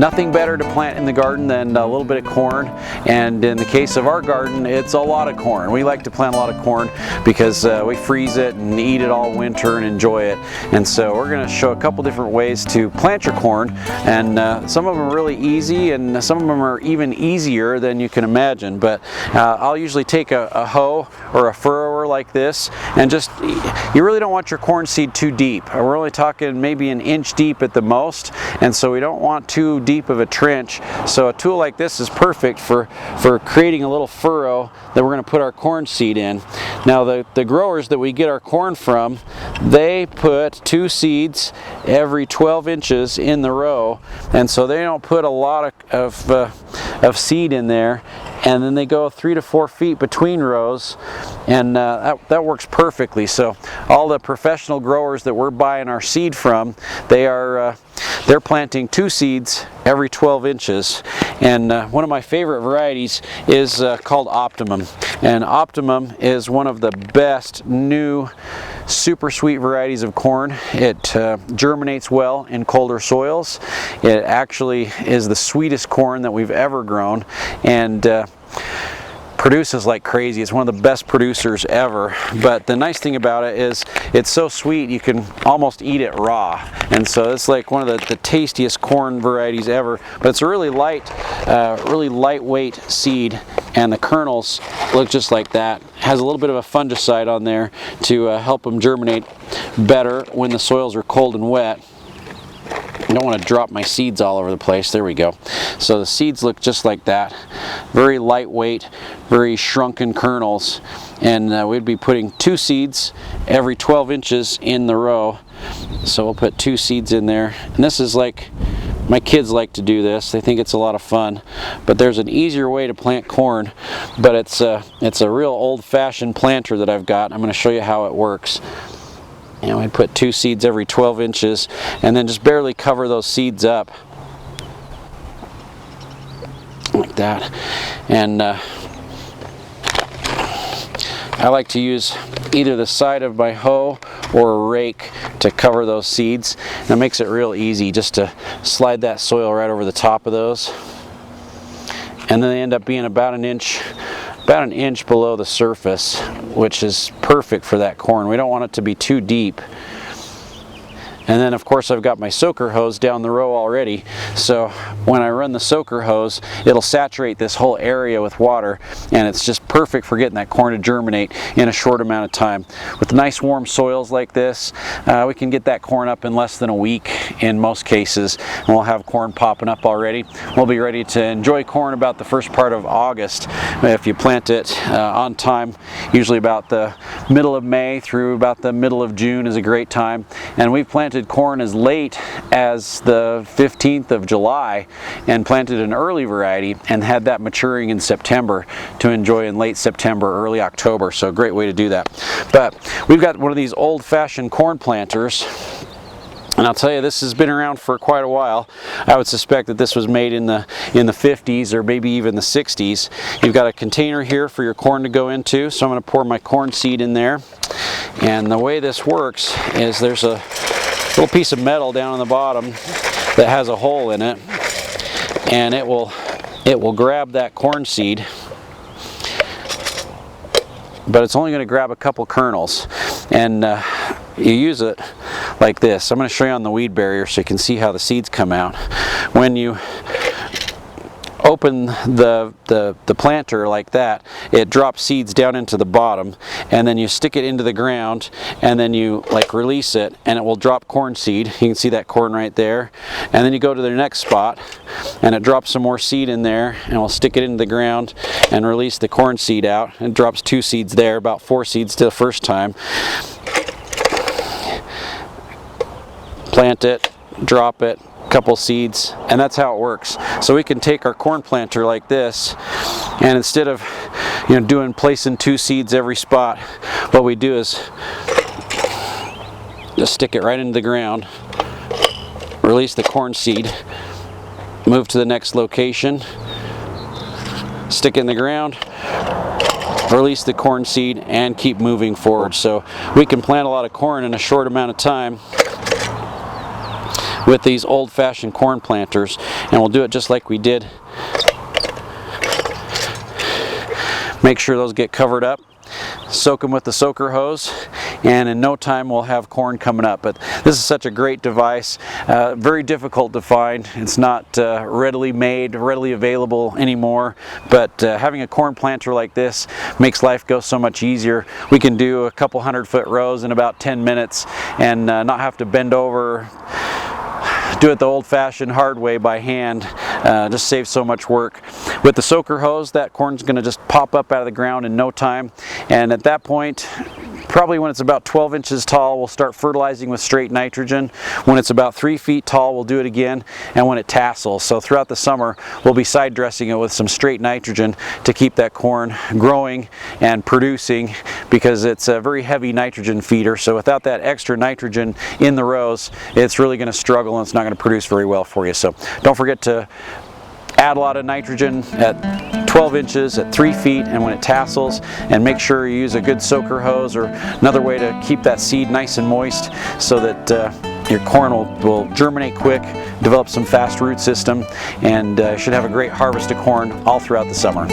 Nothing better to plant in the garden than a little bit of corn, and in the case of our garden, it's a lot of corn. We like to plant a lot of corn because we freeze it and eat it all winter and enjoy it. And so we're going to show a couple different ways to plant your corn, and some of them are really easy and some of them are even easier than you can imagine. But I'll usually take a hoe or a furrower like this, and just, you really don't want your corn seed too deep. We're only talking maybe an inch deep at the most, and so we don't want too deep of a trench. So a tool like this is perfect for creating a little furrow that we're going to put our corn seed in. Now the growers that we get our corn from, they put 2 seeds every 12 inches in the row, and so they don't put a lot of seed in there, and then they go 3 to 4 feet between rows, and that works perfectly. So all the professional growers that we're buying our seed from, they're planting 2 seeds every 12 inches. And one of my favorite varieties is called Optimum. And Optimum is one of the best new super sweet varieties of corn. It germinates well in colder soils. It actually is the sweetest corn that we've ever grown, and produces like crazy. It's one of the best producers ever. But the nice thing about it is it's so sweet you can almost eat it raw, and so it's like one of the tastiest corn varieties ever. But it's a really lightweight seed, and the kernels look just like that. Has a little bit of a fungicide on there to help them germinate better when the soils are cold and wet. I don't want to drop my seeds all over the place. There we go. So the seeds look just like that. Very lightweight, very shrunken kernels. And we'd be putting 2 seeds every 12 inches in the row. So we'll put 2 seeds in there. And this is like, my kids like to do this. They think it's a lot of fun. But there's an easier way to plant corn. But it's a real old-fashioned planter that I've got. I'm going to show you how it works. And we put 2 seeds every 12 inches, and then just barely cover those seeds up like that. And I like to use either the side of my hoe or a rake to cover those seeds. And it makes it real easy just to slide that soil right over the top of those. And then they end up being about an inch below the surface, which is perfect for that corn. We don't want it to be too deep. And then of course I've got my soaker hose down the row already, so when I run the soaker hose, it'll saturate this whole area with water, and it's just perfect for getting that corn to germinate in a short amount of time. With nice warm soils like this, we can get that corn up in less than a week in most cases, and we'll have corn popping up already. We'll be ready to enjoy corn about the first part of August if you plant it on time. Usually about the middle of May through about the middle of June is a great time, and we've planted corn as late as the 15th of July and planted an early variety and had that maturing in September to enjoy in late September, early October. So a great way to do that. But we've got one of these old-fashioned corn planters, and I'll tell you, this has been around for quite a while. I would suspect that this was made in the 50s or maybe even the 60s. You've got a container here for your corn to go into, so I'm going to pour my corn seed in there. And the way this works is there's a little piece of metal down on the bottom that has a hole in it, and it will grab that corn seed, but it's only going to grab a couple kernels, and you use it like this. I'm going to show you on the weed barrier so you can see how the seeds come out. When you open the planter like that, it drops seeds down into the bottom, and then you stick it into the ground, and then you like release it, and it will drop corn seed. You can see that corn right there, and then you go to the next spot and it drops some more seed in there, and we'll stick it into the ground and release the corn seed out, and it drops 2 seeds there, about 4 seeds to the first time. Plant it, drop it, couple seeds, and that's how it works. So we can take our corn planter like this, and instead of placing 2 seeds every spot, what we do is just stick it right into the ground, release the corn seed, move to the next location, stick it in the ground, release the corn seed, and keep moving forward. So we can plant a lot of corn in a short amount of time with these old-fashioned corn planters, and we'll do it just like we did. Make sure those get covered up. Soak them with the soaker hose, and in no time we'll have corn coming up. But this is such a great device, very difficult to find. It's not readily made, readily available anymore, but having a corn planter like this makes life go so much easier. We can do a couple 100-foot rows in about 10 minutes and not have to bend over, do it the old-fashioned hard way by hand. Just saves so much work. With the soaker hose, that corn's going to just pop up out of the ground in no time, and at that point, probably when it's about 12 inches tall, we'll start fertilizing with straight nitrogen. When it's about 3 feet tall, we'll do it again, and when it tassels. So throughout the summer, we'll be side dressing it with some straight nitrogen to keep that corn growing and producing, because it's a very heavy nitrogen feeder. So without that extra nitrogen in the rows, it's really going to struggle and it's not going to produce very well for you. So don't forget to add a lot of nitrogen at 12 inches at 3 feet and when it tassels, and make sure you use a good soaker hose or another way to keep that seed nice and moist so that your corn will germinate quick, develop some fast root system, and should have a great harvest of corn all throughout the summer.